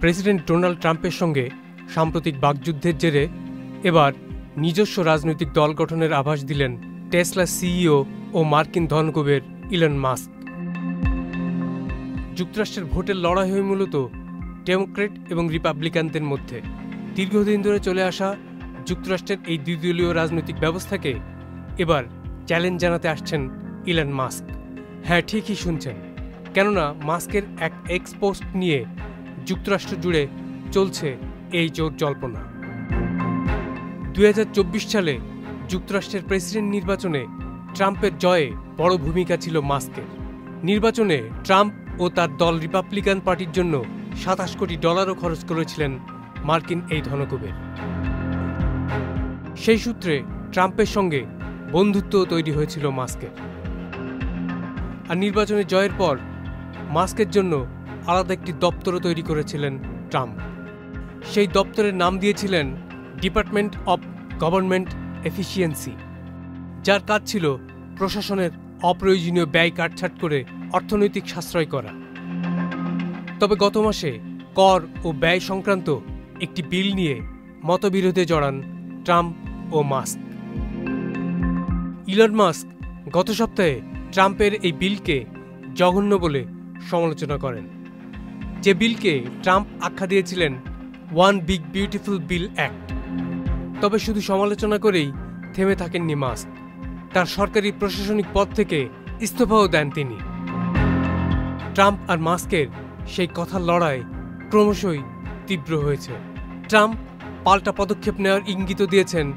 President Donald ট্রাম্পের সঙ্গে সাম্প্রতিক বাকযুদ্ধের জেরে এবার নিজস্ব রাজনৈতিক দল গঠনের আভাস দিলেন টেসলা সিইও ও মার্কিন ধনকুবের ইলন মাস্ক। যুক্তরাষ্ট্রের ভোটের লড়াই হয় মূলত ডেমোক্র্যাট এবং রিপাবলিকানদের মধ্যে। দীর্ঘদিন ধরে চলে আসা যুক্তরাষ্ট্রের এই দ্বিদলীয় রাজনৈতিক ব্যবস্থাকে এবার চ্যালেঞ্জ জানাতে আসছেন ইলন মাস্ক। হ্যাঁ, ঠিকই শুনছেন, কেননা মাস্কের এক এক্স পোস্ট নিয়ে যুক্তরাষ্ট্র জুড়ে চলছে এই জোর জল্পনা। 2024 সালে যুক্তরাষ্ট্রের প্রেসিডেন্ট নির্বাচনে ট্রাম্পের জয়ে বড় ভূমিকা ছিল মাস্কের। নির্বাচনে ট্রাম্প ও তার দল রিপাবলিকান পার্টির জন্য $27 কোটি খরচ করেছিলেন মার্কিন এই ধনকুবের। সেই সূত্রে ট্রাম্পের সঙ্গে বন্ধুত্ব তৈরি হয়েছিল মাস্কের। আর নির্বাচনে জয়ের পর মাস্কের জন্য আলাদা একটি দপ্তরও তৈরি করেছিলেন ট্রাম্প। সেই দপ্তরের নাম দিয়েছিলেন ডিপার্টমেন্ট অব গভর্নমেন্ট এফিসিয়েন্সি, যার কাজ ছিল প্রশাসনের অপ্রয়োজনীয় ব্যয় কাটছাট করে অর্থনৈতিক সাশ্রয় করা। তবে গত মাসে কর ও ব্যয় সংক্রান্ত একটি বিল নিয়ে মতবিরোধে জড়ান ট্রাম্প ও মাস্ক। ইলন মাস্ক গত সপ্তাহে ট্রাম্পের এই বিলকে জঘন্য বলে সমালোচনা করেন, যে বিলকে ট্রাম্প আখ্যা দিয়েছিলেন one big beautiful bill act. তবে শুধু সমালোচনা করেই থেমে থাকেননি মাস্ক। তার সরকারি প্রশাসনিক পদ থেকে ইস্তফাও দেন তিনি। ট্রাম্প আর মাস্কের সেই কথার লড়াই ক্রমশই তীব্র হয়েছে। ট্রাম্প পাল্টা পদক্ষেপ নেওয়ার ইঙ্গিত দিয়েছেন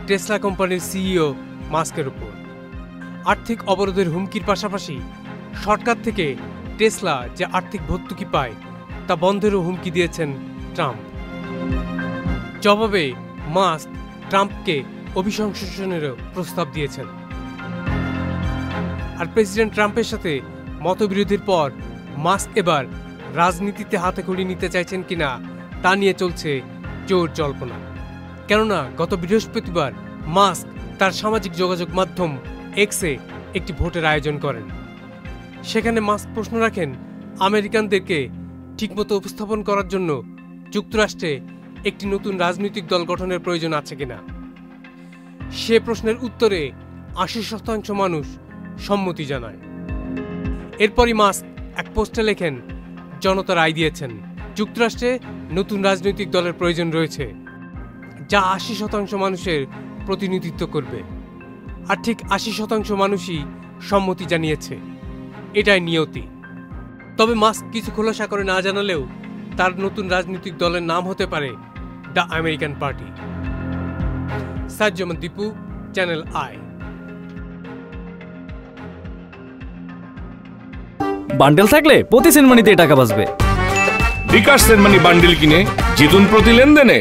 টেসলা কোম্পানির সিইও মাস্কের উপর। আর্থিক অবরোধের হুমকির পাশাপাশি সরকার থেকে টেসলা যে আর্থিক ভর্তুকি পায় তা বন্ধেরও হুমকি দিয়েছেন ট্রাম্প। জবাবে মাস্ক ট্রাম্পকে অভিশংসনেরও প্রস্তাব দিয়েছেন। আর প্রেসিডেন্ট ট্রাম্পের সাথে মতবিরোধের পর মাস্ক এবার রাজনীতিতে হাতেখড়ি নিতে চাইছেন কিনা তা নিয়ে চলছে জোর জল্পনা। কেননা গত বৃহস্পতিবার মাস্ক তার সামাজিক যোগাযোগ মাধ্যম এক্সে একটি ভোটের আয়োজন করেন। সেখানে মাস্ক প্রশ্ন রাখেন আমেরিকানদেরকে ঠিকমতো উপস্থাপন করার জন্য যুক্তরাষ্ট্রে একটি নতুন রাজনৈতিক দল গঠনের প্রয়োজন আছে কিনা। সে প্রশ্নের উত্তরে 80% মানুষ সম্মতি জানায়। এরপরই মাস্ক এক পোস্টে লেখেন, জনতা রায় দিয়েছেন, যুক্তরাষ্ট্রে নতুন রাজনৈতিক দলের প্রয়োজন রয়েছে যা 80% মানুষের প্রতিনিধিত্ব করবে। আর ঠিক 80% মানুষই সম্মতি জানিয়েছে, এটাই নিয়তি। তবে মাস্ক কিছু খোলাসা করে না জানালেও তার নতুন রাজনৈতিক দলের নাম হতে পারে the American party. Sajjaman Dipu, channel I. Bundle থাকলে প্রতি সেনমানিতে টাকা বাঁচবে। বিকাশ সেনমানি বান্ডেল কিনে জিতুন প্রতি লেনদেনে।